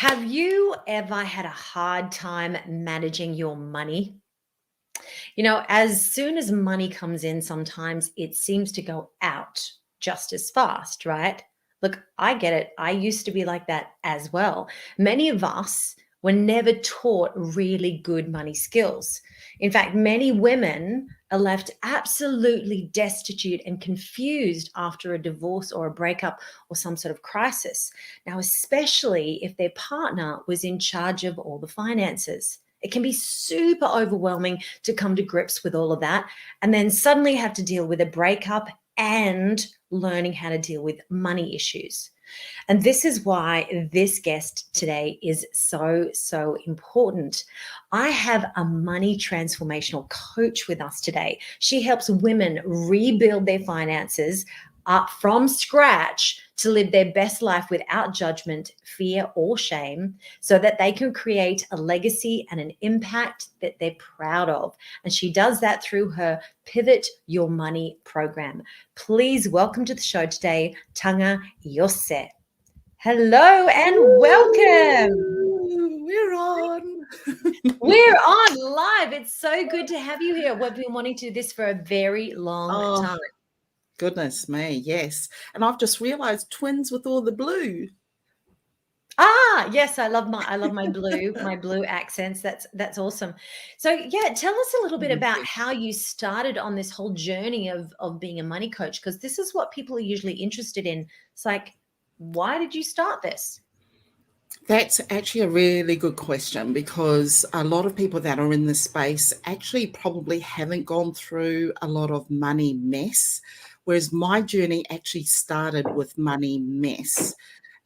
Have you ever had a hard time managing your money? As soon as money comes in, sometimes it seems to go out just as fast, right? Look, I get it. I used to be like that as well. Many of us were never taught really good money skills. In fact, many women are left absolutely destitute and confused after a divorce or a breakup or some sort of crisis. Now, especially if their partner was in charge of all the finances. It can be super overwhelming to come to grips with all of that and then suddenly have to deal with a breakup and learning how to deal with money issues. And this is why this guest today is so important. I have a money transformational coach with us today. She helps women rebuild their finances up from scratch to live their best life without judgment, fear, or shame, so that they can create a legacy and an impact that they're proud of. And she does that through her Pivot Your Money program. Please welcome to the show today, Taga Lose. Hello and welcome. We're on. We're on live. It's so good to have you here. We've been wanting to do this for a very long time. Goodness me, yes. And I've just realized twins with all the blue. Yes, I love my blue accents. That's awesome. So yeah, tell us a little bit about how you started on this whole journey of being a money coach, because this is what people are usually interested in. It's like, why did you start this? That's actually a really good question, because a lot of people that are in this space actually probably haven't gone through a lot of money mess, whereas my journey actually started with money mess.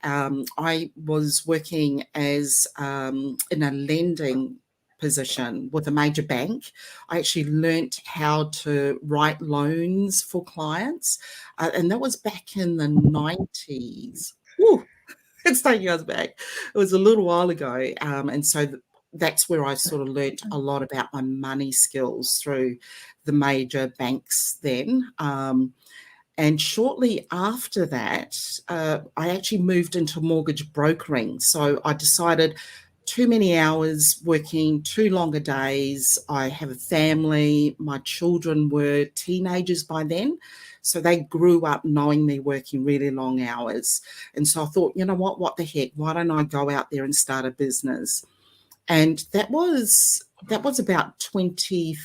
I was working as in a lending position with a major bank. I actually learnt how to write loans for clients, and that was back in the 90s. Whew, it's taking us back. It was a little while ago, and so that's where I sort of learnt a lot about my money skills through the major banks then. And shortly after that, I actually moved into mortgage brokering. So I decided too many hours working, too long a days. I have a family. My children were teenagers by then. So they grew up knowing me working really long hours. And so I thought, you know what the heck? Why don't I go out there and start a business? And that was about 2015.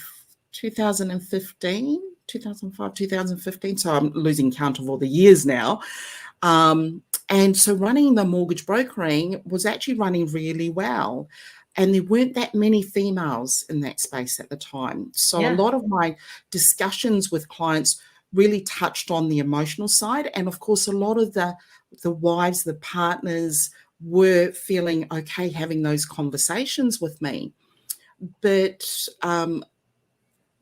2005, 2015. So I'm losing count of all the years now. And so running the mortgage brokering was actually running really well. And there weren't that many females in that space at the time. So a lot of my discussions with clients really touched on the emotional side. And of course, a lot of the wives, the partners were feeling okay having those conversations with me. But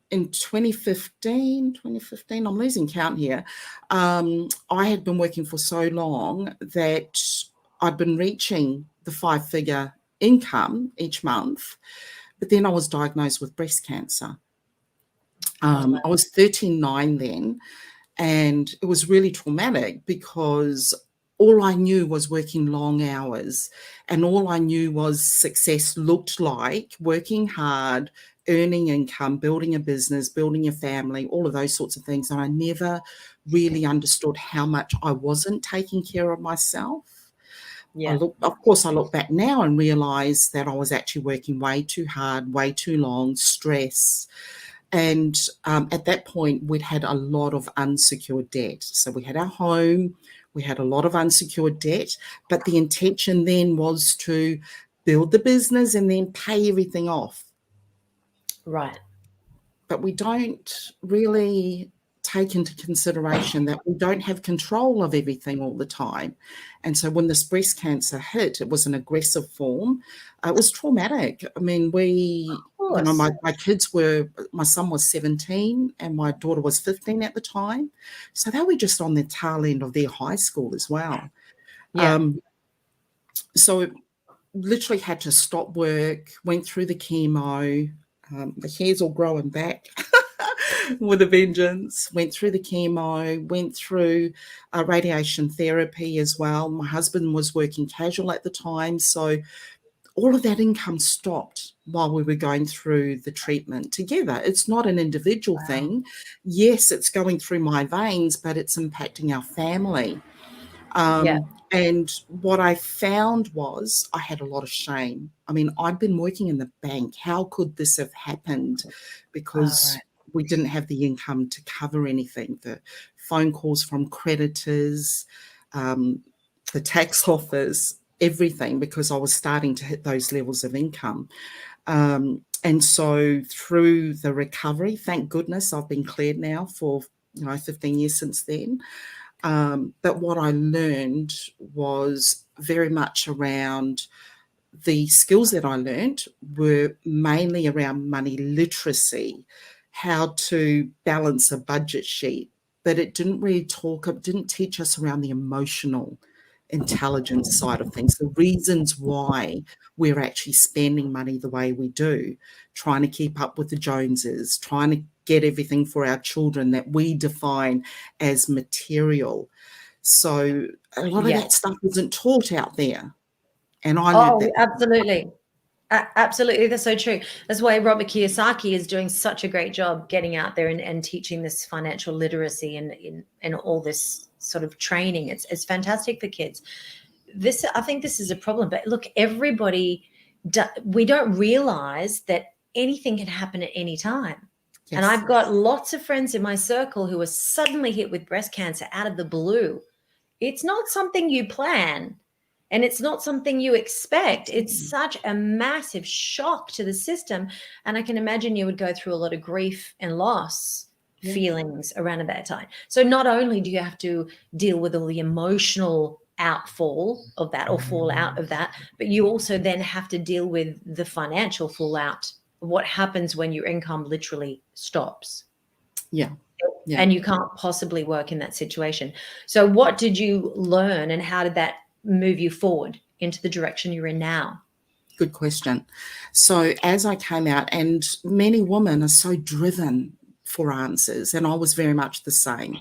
in 2015, I'm losing count here. I had been working for so long that I'd been reaching the 5-figure income each month, but then I was diagnosed with breast cancer. I was 39 then, and it was really traumatic because all I knew was working long hours, and all I knew was success looked like working hard, earning income, building a business, building a family, all of those sorts of things. And I never really understood how much I wasn't taking care of myself. Of course, I look back now and realize that I was actually working way too hard, way too long, stress. And at that point, we'd had a lot of unsecured debt. So we had our home, we had a lot of unsecured debt, but the intention then was to build the business and then pay everything off. Right. But we don't really take into consideration that we don't have control of everything all the time. And so when this breast cancer hit, it was an aggressive form. It was traumatic. I mean, my kids my son was 17 and my daughter was 15 at the time. So they were just on the tail end of their high school as well. So literally had to stop work, went through the chemo. The hair's all growing back. with a vengeance. Went through the chemo, went through radiation therapy as well. My husband was working casual at the time, so all of that income stopped while we were going through the treatment together. It's not an individual thing. Yes, it's going through my veins, but it's impacting our family. Yeah. And what I found was I had a lot of shame. I mean, I'd been working in the bank. How could this have happened? Oh, Because right. we didn't have the income to cover anything. The phone calls from creditors, um, the tax offers, everything, because I was starting to hit those levels of income. And so through the recovery, thank goodness I've been cleared now for 15 years since then. But what I learned was very much around the skills that I learned were mainly around money literacy, how to balance a budget sheet, but it didn't teach us around the emotional intelligence side of things, the reasons why we're actually spending money the way we do, trying to keep up with the Joneses, trying to get everything for our children that we define as material. So a lot of Yeah. that stuff isn't taught out there. And I learned Oh, that. absolutely. Absolutely, that's so true. That's why Robert Kiyosaki is doing such a great job getting out there and teaching this financial literacy and all this sort of training. It's fantastic for kids. I think this is a problem. But look, we don't realize that anything can happen at any time. And Yes. I've got lots of friends in my circle who are suddenly hit with breast cancer out of the blue. It's not something you plan and it's not something you expect. It's such a massive shock to the system. And I can imagine you would go through a lot of grief and loss feelings around at that time. So not only do you have to deal with all the emotional outfall of that or fallout of that, but you also then have to deal with the financial fallout of what happens when your income literally stops Yeah. Yeah. and you can't possibly work in that situation. So what did you learn and how did that move you forward into the direction you're in now? Good question. So as I came out, and many women are so driven for answers, and I was very much the same.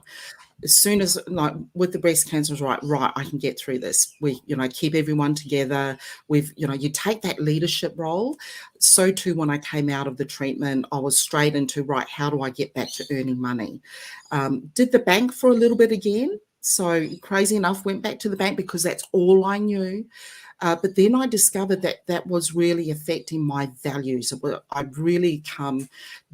As soon as, like, with the breast cancer, was right, I can get through this. We, keep everyone together. You take that leadership role. So too, when I came out of the treatment, I was straight into, right, how do I get back to earning money? Did the bank for a little bit again. So crazy enough, went back to the bank because that's all I knew. But then I discovered that was really affecting my values. I'd really come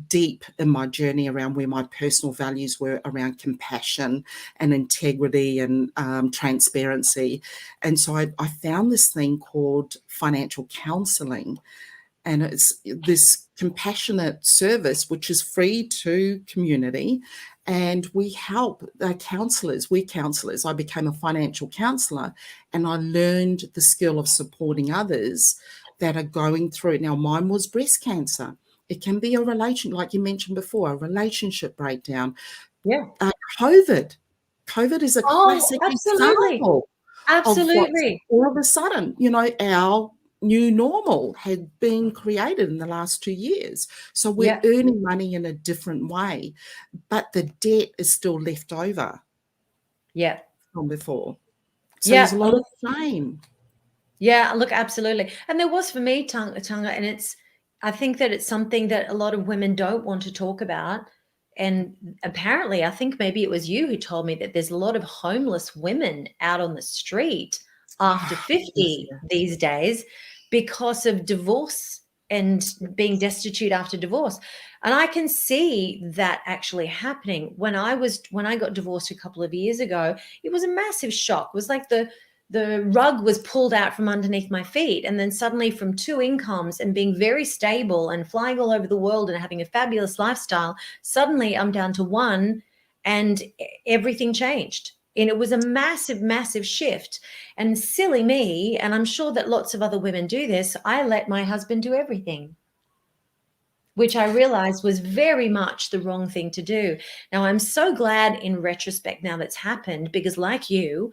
deep in my journey around where my personal values were around compassion and integrity and transparency. And so I found this thing called financial counseling. And it's this compassionate service, which is free to community. And we help counselors. We're counselors. I became a financial counsellor and I learned the skill of supporting others that are going through. Now, mine was breast cancer. It can be a like you mentioned before, a relationship breakdown. Yeah. COVID. COVID is a Oh, classic absolutely. example of what's Absolutely. all of a sudden, our new normal had been created in the last 2 years. So we're Yeah. earning money in a different way, but the debt is still left over Yeah. from before. So there's a Yeah. lot of shame. Yeah, look, absolutely. And there was for me, Tanga, and I think that it's something that a lot of women don't want to talk about. And apparently, I think maybe it was you who told me that there's a lot of homeless women out on the street after Oh, yes, 50 yeah. these days because of divorce and being destitute after divorce. And I can see that actually happening. When I got divorced a couple of years ago, it was a massive shock. It was like the rug was pulled out from underneath my feet. And then suddenly, from two incomes and being very stable and flying all over the world and having a fabulous lifestyle, suddenly I'm down to one and everything changed. And it was a massive, massive shift. And silly me, and I'm sure that lots of other women do this, I let my husband do everything, which I realized was very much the wrong thing to do. Now, I'm so glad in retrospect now that's happened because, like you,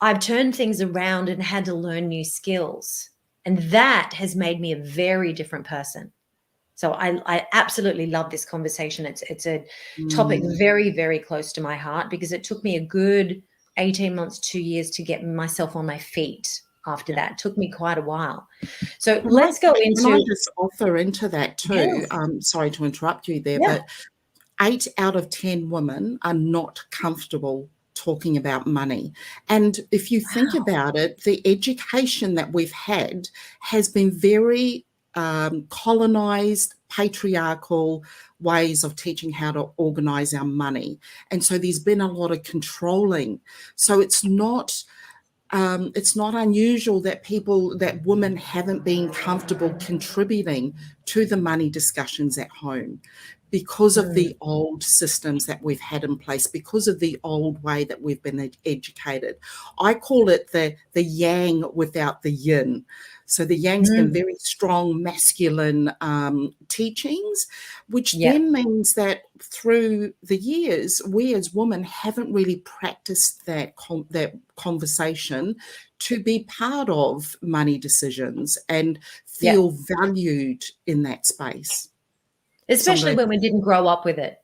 I've turned things around and had to learn new skills. And that has made me a very different person. So I absolutely love this conversation. It's a topic Mm. very, very close to my heart, because it took me a good 18 months, 2 years to get myself on my feet after Yeah. that. It took me quite a while. So Can I let's go can I into, just offer into that too? yeah, Sorry to interrupt you there, yeah. but 8 out of 10 women are not comfortable talking about money. And if you think Wow. about it, the education that we've had has been very colonized, patriarchal ways of teaching how to organize our money. And so there's been a lot of controlling. So it's not unusual that women haven't been comfortable contributing to the money discussions at home because of Mm, the old systems that we've had in place, because of the old way that we've been educated. I call it the yang without the yin. So the yang's been mm, very strong masculine teachings, which yeah, then means that through the years, we as women haven't really practiced that conversation to be part of money decisions and yeah. feel valued in that space. Some of Especially the when we didn't grow up with it.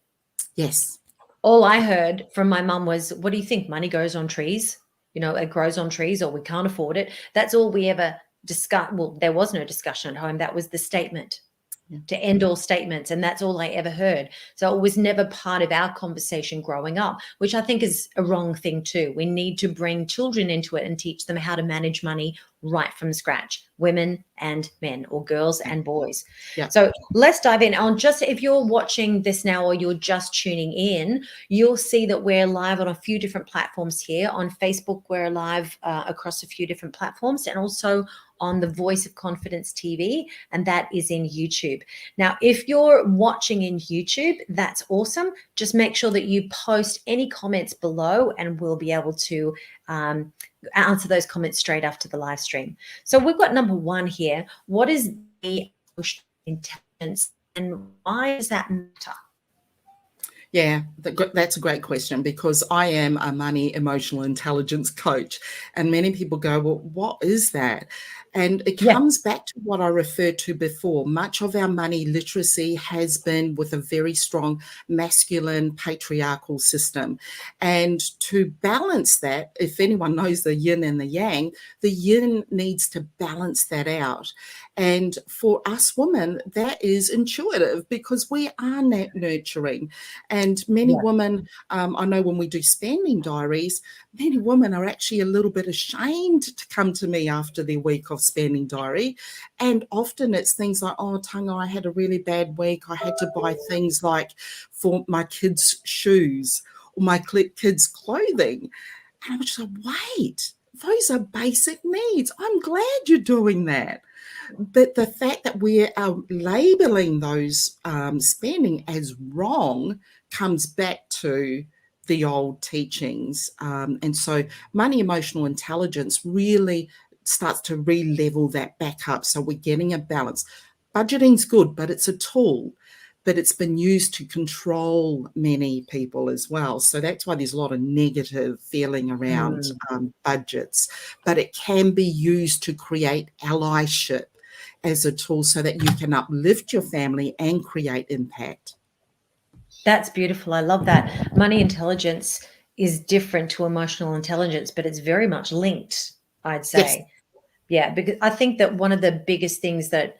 yes, All I heard from my mum was, "What do you think? Money goes on trees? You know, it grows on trees, or we can't afford it." That's all we ever discussed. Well, there was no discussion at home. That was the statement, yeah, to end all statements. And that's all I ever heard. So it was never part of our conversation growing up, which I think is a wrong thing too. We need to bring children into it and teach them how to manage money right from scratch, women and men, or girls and boys. yeah. So let's dive in. On just, if you're watching this now or you're just tuning in, you'll see that we're live on a few different platforms here. On Facebook, we're live across a few different platforms, and also on the Voice of Confidence TV, and that is in YouTube. Now, if you're watching in YouTube, that's awesome. Just make sure that you post any comments below, and we'll be able to answer those comments straight after the live stream. So we've got number one here. What is the emotional intelligence, and why does that matter? Yeah, that's a great question, because I am a money emotional intelligence coach, and many people go, well, what is that? And it Yeah, comes back to what I referred to before. Much of our money literacy has been with a very strong masculine patriarchal system. And to balance that, if anyone knows the yin and the yang, the yin needs to balance that out. And for us women, that is intuitive, because we are nurturing. And many yeah, women, I know when we do spending diaries, many women are actually a little bit ashamed to come to me after their week of spending diary. And often it's things like, oh, Taga, I had a really bad week. I had to buy things like for my kids' shoes or my kids' clothing. And I'm just like, wait, those are basic needs. I'm glad you're doing that. But the fact that we are labeling those spending as wrong comes back to the old teachings. And so money emotional intelligence really starts to re-level that back up. So we're getting a balance. Budgeting's good, but it's a tool. But it's been used to control many people as well. So that's why there's a lot of negative feeling around mm, budgets. But it can be used to create allyship as a tool so that you can uplift your family and create impact. that's beautiful. I love that. Money intelligence is different to emotional intelligence, but it's very much linked, I'd Yes. say. Yeah, because I think that one of the biggest things that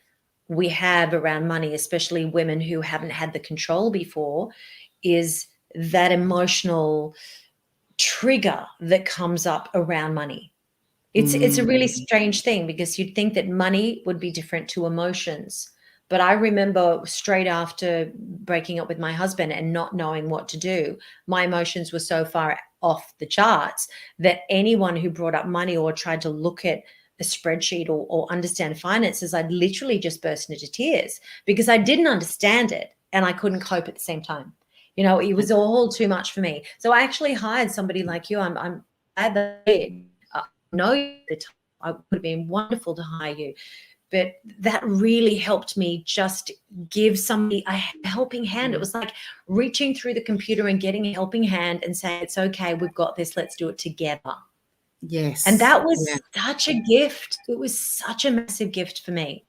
we have around money, especially women who haven't had the control before, is that emotional trigger that comes up around money. It's a really Mm, strange thing, because you'd think that money would be different to emotions. But I remember straight after breaking up with my husband and not knowing what to do, my emotions were so far off the charts that anyone who brought up money or tried to look at a spreadsheet or understand finances, I'd literally just burst into tears, because I didn't understand it and I couldn't cope at the same time. You know, it was all too much for me. So I actually hired somebody like you. I'm glad that I did. Know the time. I would have been wonderful to hire you. But that really helped me just give somebody a helping hand. It mm. was like reaching through the computer and getting a helping hand and saying, it's okay, we've got this, let's do it together. And Yes. that Yeah. was such a gift. It was such a massive gift for me.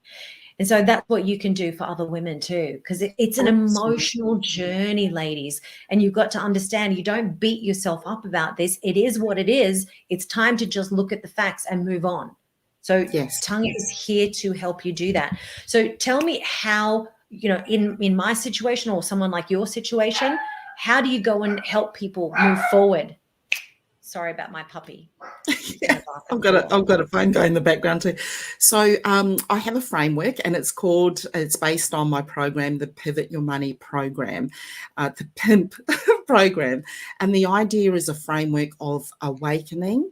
And so that's what you can do for other women too, because it's an emotional journey, ladies. And you've got to understand, you don't beat yourself up about this. It is what it is. It's time to just look at the facts and move on. So Yes. Tongue is here to help you do that. So tell me how, in my situation or someone like your situation, how do you go and help people move forward? Sorry about my puppy. Yeah, I've got a phone going in the background too. So I have a framework, and it's based on my program, the Pivot Your Money program, the PYMP program. And the idea is a framework of awakening,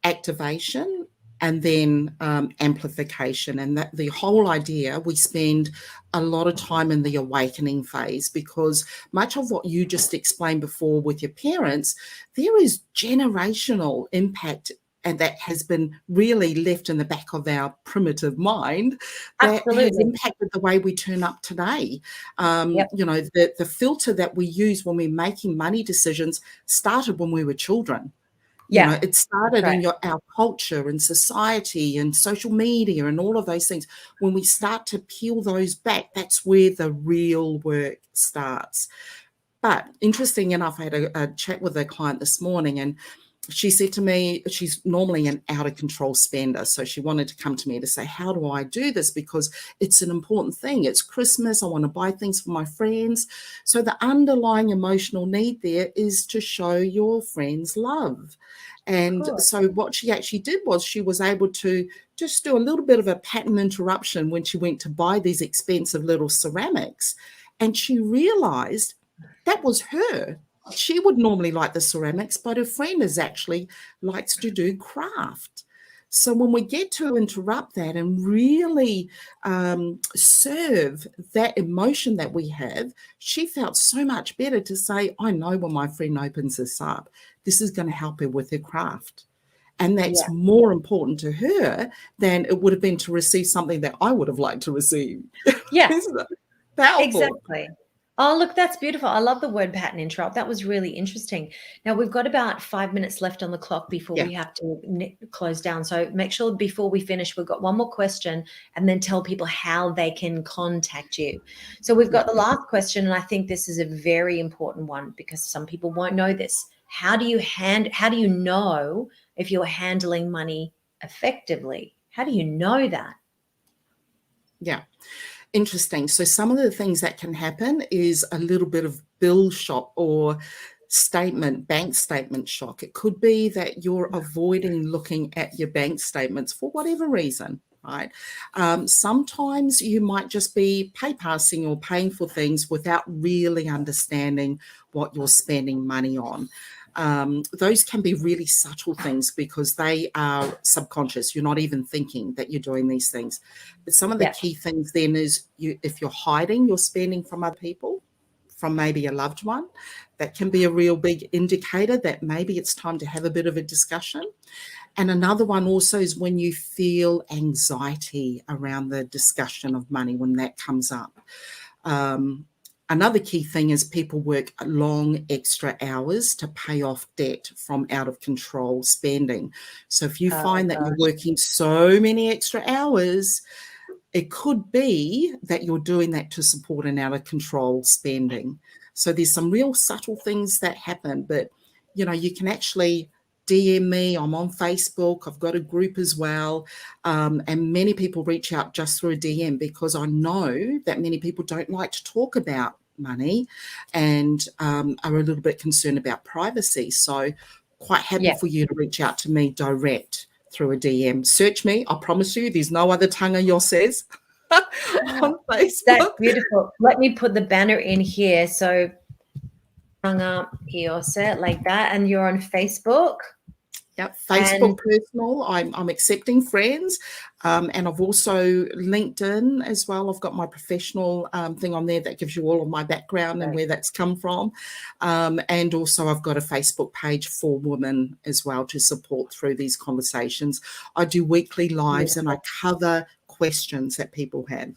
activation, and then amplification. And that the whole idea, we spend a lot of time in the awakening phase, because much of what you just explained before with your parents, there is generational impact, and that has been really left in the back of our primitive mind, that has Absolutely. impacted the way we turn up today. Yep. The filter that we use when we're making money decisions started when we were children. Yeah. It started right. in our culture and society and social media and all of those things. When we start to peel those back, that's where the real work starts. But interesting enough, I had a chat with a client this morning, and she said to me, she's normally an out of control spender. So she wanted to come to me to say, how do I do this? Because it's an important thing. It's Christmas. I want to buy things for my friends. So the underlying emotional need there is to show your friends love. And so what she actually did was she was able to just do a little bit of a pattern interruption when she went to buy these expensive little ceramics. And she realized that was her. She would normally like the ceramics, but her friend is actually likes to do craft. So when we get to interrupt that and really serve that emotion that we have, she felt so much better to say, I know when my friend opens this up, this is going to help her with her craft. And that's more important to her than it would have been to receive something that I would have liked to receive. Yeah. Isn't it powerful? Exactly. Oh, look, that's beautiful. I love the word pattern interrupt. That was really interesting. Now, we've got about 5 minutes left on the clock before we have to close down. So make sure before we finish, we've got one more question, and then tell people how they can contact you. So we've got the last question, and I think this is a very important one because some people won't know this. How do you know if you're handling money effectively? How do you know that? Yeah. Interesting. So some of the things that can happen is a little bit of bill shock or bank statement shock. It could be that you're avoiding looking at your bank statements for whatever reason, right? Sometimes you might just be pay passing or paying for things without really understanding what you're spending money on. Those can be really subtle things because they are subconscious. You're not even thinking that you're doing these things. But some of the key things then is if you're hiding your spending from other people, from maybe a loved one, that can be a real big indicator that maybe it's time to have a bit of a discussion. And another one also is when you feel anxiety around the discussion of money, when that comes up. Another key thing is people work long extra hours to pay off debt from out of control spending. So if you find that you're working so many extra hours, it could be that you're doing that to support an out of control spending. So there's some real subtle things that happen, but you can actually DM me. I'm on Facebook. I've got a group as well. And many people reach out just through a DM because I know that many people don't like to talk about money and are a little bit concerned about privacy. So quite happy for you to reach out to me direct through a DM. Search me. I promise you there's no other Taga Lose on Facebook. That's beautiful. Let me put the banner in here. So Taga Lose like that, and you're on Facebook. Yep, Facebook personal. I'm accepting friends, and I've also LinkedIn as well. I've got my professional thing on there that gives you all of my background and where that's come from, and also I've got a Facebook page for women as well to support through these conversations. I do weekly lives and I cover questions that people have.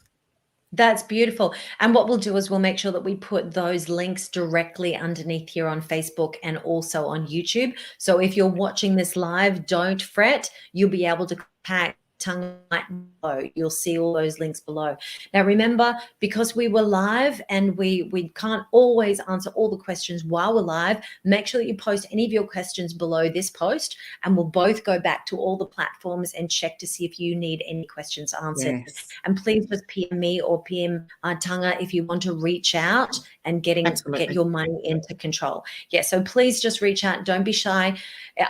That's beautiful. And what we'll do is we'll make sure that we put those links directly underneath here on Facebook and also on YouTube. So if you're watching this live, don't fret. You'll be able to contact Taga below. You'll see all those links below. Now, remember, because we were live and we can't always answer all the questions while we're live, make sure that you post any of your questions below this post, and we'll both go back to all the platforms and check to see if you need any questions answered. Yes. And please just PM me or PM Taga if you want to reach out and get your money into control. Yeah, so please just reach out. Don't be shy.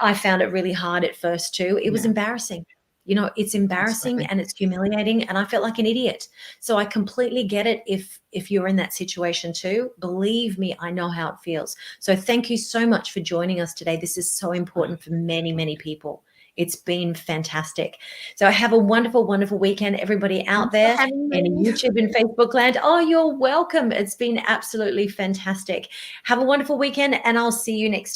I found it really hard at first too. It was embarrassing. You know, it's embarrassing and it's humiliating, and I felt like an idiot. So I completely get it if you're in that situation too. Believe me, I know how it feels. So thank you so much for joining us today. This is so important for many, many people. It's been fantastic. So have a wonderful, wonderful weekend, everybody out there in YouTube and Facebook land. Oh, you're welcome. It's been absolutely fantastic. Have a wonderful weekend, and I'll see you next time.